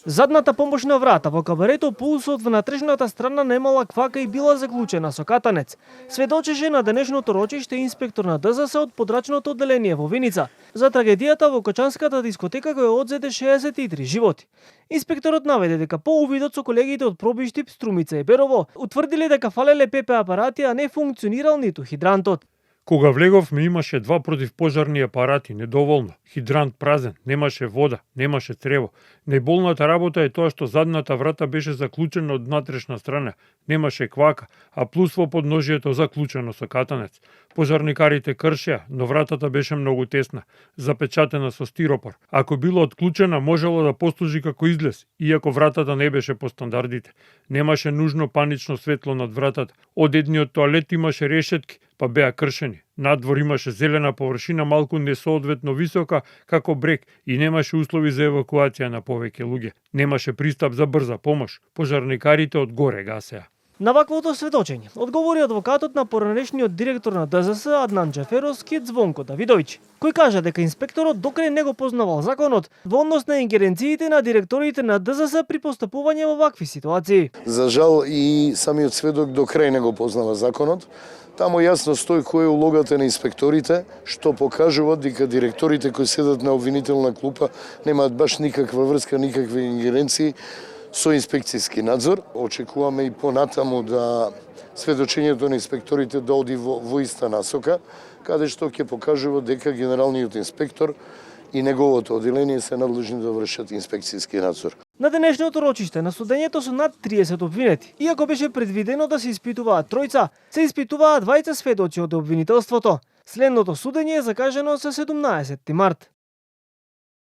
Задната помошна врата во кабарето Пулс од внатрешната страна немала квака и била заклучена со катанец. Сведочеше на денешното рочиште инспектор на ДЗС од подрачното одделение во Виница за трагедијата во Кочанската дискотека која одзеде 63 животи. Инспекторот наведе дека по увидот со колегите од Пробиштип, Струмица и Берово утврдиле дека фалеле ПП апарати, а не функционирал ниту хидрантот. Кога влеговме имаше 2 противпожарни апарати, недоволно, хидрант празен, немаше вода, немаше трево. Најболната работа е тоа што задната врата беше заклучена од внатрешна страна, немаше квака, а плюс во подножието заклучено со катанец. Пожарникарите кршеа, но вратата беше многу тесна, запечатена со стиропор. Ако било отклучена, можело да послужи како излез, иако вратата не беше по стандардите. Немаше нужно панично светло над вратата. Од едниот тоалет имаше решетки, па беа кршени. Надвор имаше зелена површина малку несоодветно висока како брег и немаше услови за евакуација на повеќе луѓе. Немаше пристап за брза помош. Пожарникарите од горе гасеа. На ваквото сведочење одговори адвокатот на поранешниот директор на ДЗС Аднан Джаферовски Звонко Давидовиќ, кој кажа дека инспекторот докрај не го познавал законот во однос на ингеренциите на директорите на ДЗС при постапување во вакви ситуации. За жал и самиот сведок докрај не го познава законот. Таму јасно стои која е улогата на инспекторите, што покажува дека директорите кои седат на обвинителна клупа немаат баш никаква врска, никакви ингеренции со инспекцијски надзор. Очекуваме и понатаму да сведочењето на инспекторите да оди во иста насока, каде што ќе покажува дека генералниот инспектор и неговото одделение се надлежни да вршат инспекцијски надзор. На денешното рочиште на судењето со над 30 обвинети. Иако беше предвидено да се испитуваат тројца, се испитуваат двајца сведоци од обвинителството. Следното судење е закажано за 17 март.